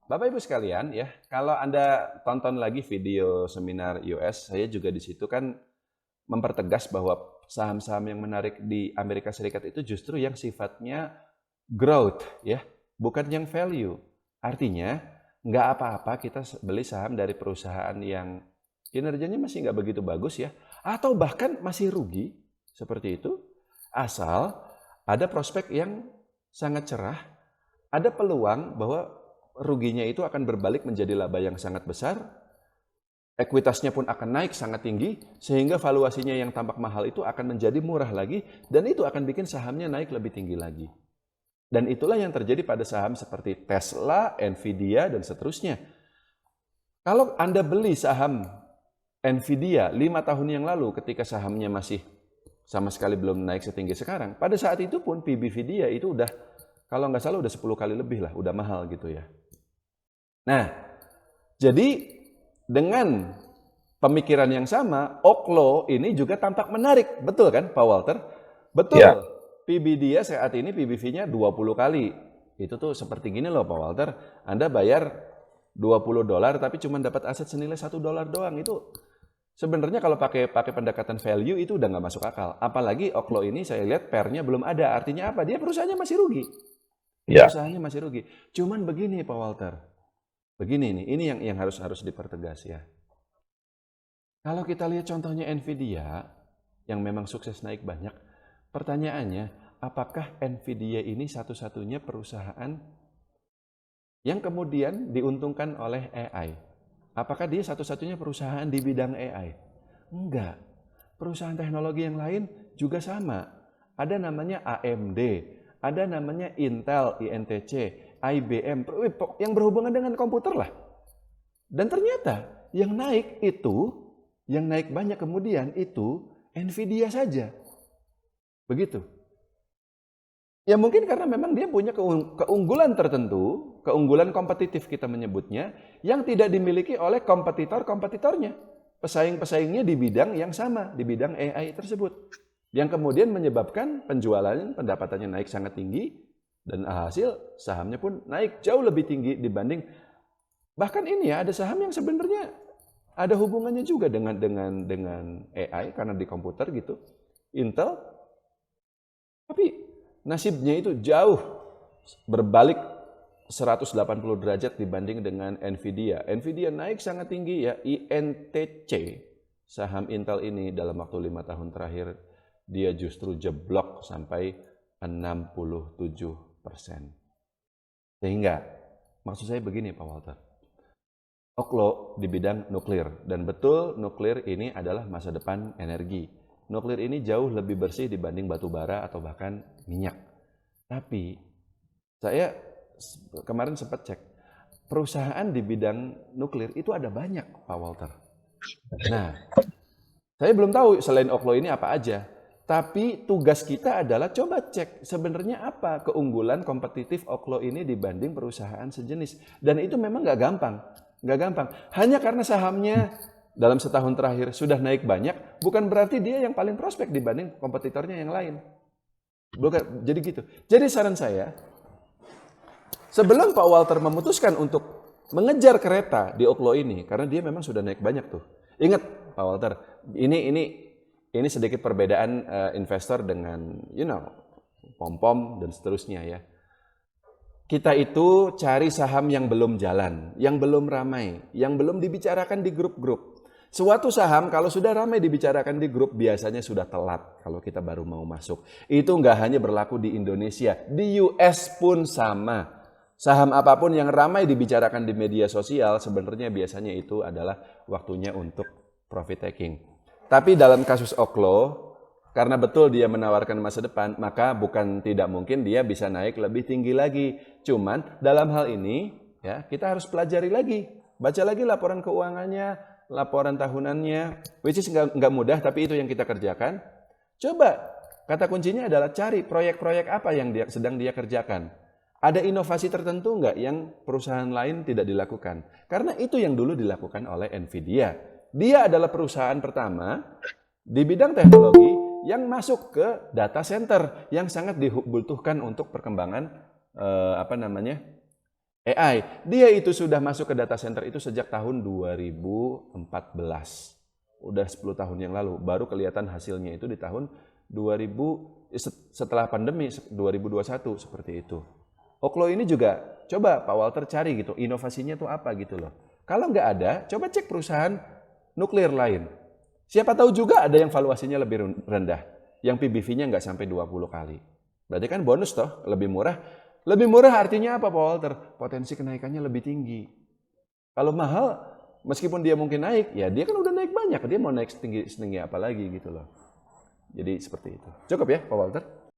Bapak Ibu sekalian ya, kalau Anda tonton lagi video seminar US, saya juga di situ kan mempertegas bahwa saham-saham yang menarik di Amerika Serikat itu justru yang sifatnya growth ya, bukan yang value. Artinya nggak apa-apa kita beli saham dari perusahaan yang kinerjanya masih nggak begitu bagus ya, atau bahkan masih rugi seperti itu, asal ada prospek yang sangat cerah, ada peluang bahwa ruginya itu akan berbalik menjadi laba yang sangat besar, ekuitasnya pun akan naik sangat tinggi, sehingga valuasinya yang tampak mahal itu akan menjadi murah lagi, dan itu akan bikin sahamnya naik lebih tinggi lagi. Dan itulah yang terjadi pada saham seperti Tesla, Nvidia, dan seterusnya. Kalau Anda beli saham Nvidia 5 tahun yang lalu ketika sahamnya masih sama sekali belum naik setinggi sekarang, pada saat itu pun PB Nvidia itu udah, kalau nggak salah udah 10 kali lebih lah, udah mahal gitu ya. Nah, jadi dengan pemikiran yang sama, Oklo ini juga tampak menarik. Betul kan Pak Walter? Ya, Betul. PB dia saat ini PBV-nya 20 kali. Itu tuh seperti gini loh Pak Walter. Anda bayar $20 tapi cuma dapat aset senilai $1 doang. Itu sebenarnya kalau pakai pendekatan value itu udah nggak masuk akal. Apalagi Oklo ini saya lihat pernya belum ada. Artinya apa? Dia perusahaannya masih rugi. ya, Perusahaannya masih rugi. Cuman begini Pak Walter. Begini nih, ini yang harus dipertegas ya. Kalau kita lihat contohnya Nvidia, yang memang sukses naik banyak, pertanyaannya, apakah Nvidia ini satu-satunya perusahaan yang kemudian diuntungkan oleh AI? Apakah dia satu-satunya perusahaan di bidang AI? Enggak. Perusahaan teknologi yang lain juga sama. Ada namanya AMD, ada namanya Intel, INTC, IBM, yang berhubungan dengan komputer lah. Dan ternyata yang naik itu, yang naik banyak kemudian itu Nvidia saja. Begitu. Ya mungkin karena memang dia punya keunggulan tertentu, keunggulan kompetitif kita menyebutnya, yang tidak dimiliki oleh kompetitor-kompetitornya. Pesaing-pesaingnya di bidang yang sama, di bidang AI tersebut. Yang kemudian menyebabkan penjualan, pendapatannya naik sangat tinggi, dan hasil sahamnya pun naik jauh lebih tinggi dibanding, bahkan ini ya ada saham yang sebenarnya ada hubungannya juga dengan AI karena di komputer gitu. Intel, tapi nasibnya itu jauh berbalik 180 derajat dibanding dengan Nvidia. Nvidia naik sangat tinggi ya, INTC, saham Intel ini dalam waktu 5 tahun terakhir dia justru jeblok sampai 67%. Sehingga maksud saya begini Pak Walter, Oklo di bidang nuklir, dan betul nuklir ini adalah masa depan energi. Nuklir ini jauh lebih bersih dibanding batu bara atau bahkan minyak. Tapi saya kemarin sempat cek, perusahaan di bidang nuklir itu ada banyak Pak Walter. Nah, saya belum tahu selain Oklo ini apa aja. Tapi tugas kita adalah coba cek sebenarnya apa keunggulan kompetitif Oklo ini dibanding perusahaan sejenis. Dan itu memang nggak gampang. Nggak gampang. Hanya karena sahamnya dalam setahun terakhir sudah naik banyak, bukan berarti dia yang paling prospek dibanding kompetitornya yang lain. Bukan, jadi gitu. Jadi saran saya, sebelum Pak Walter memutuskan untuk mengejar kereta di Oklo ini, karena dia memang sudah naik banyak tuh. Ingat Pak Walter, ini sedikit perbedaan investor dengan pom-pom dan seterusnya ya. Kita itu cari saham yang belum jalan, yang belum ramai, yang belum dibicarakan di grup-grup. Suatu saham kalau sudah ramai dibicarakan di grup biasanya sudah telat kalau kita baru mau masuk. Itu nggak hanya berlaku di Indonesia, di US pun sama. Saham apapun yang ramai dibicarakan di media sosial sebenarnya biasanya itu adalah waktunya untuk profit taking. Tapi dalam kasus Oklo, karena betul dia menawarkan masa depan, maka bukan tidak mungkin dia bisa naik lebih tinggi lagi. Cuman dalam hal ini ya kita harus pelajari lagi, baca lagi laporan keuangannya, laporan tahunannya, which is nggak mudah tapi itu yang kita kerjakan. Coba kata kuncinya adalah cari proyek-proyek apa yang sedang dia kerjakan. Ada inovasi tertentu nggak yang perusahaan lain tidak dilakukan? Karena itu yang dulu dilakukan oleh Nvidia. Dia adalah perusahaan pertama di bidang teknologi yang masuk ke data center yang sangat dibutuhkan untuk perkembangan AI. Dia itu sudah masuk ke data center itu sejak tahun 2014. Udah 10 tahun yang lalu. Baru kelihatan hasilnya itu di tahun 2000, setelah pandemi 2021 seperti itu. Oklo ini juga, coba Pak Walter cari gitu, inovasinya tuh apa gitu loh. Kalau nggak ada, coba cek perusahaan nuklir lain. Siapa tahu juga ada yang valuasinya lebih rendah, yang PBV-nya nggak sampai 20 kali. Berarti kan bonus toh, lebih murah. Lebih murah artinya apa Pak Walter? Potensi kenaikannya lebih tinggi. Kalau mahal, meskipun dia mungkin naik, ya dia kan udah naik banyak, dia mau naik setinggi apa lagi gitu loh. Jadi seperti itu. Cukup ya Pak Walter?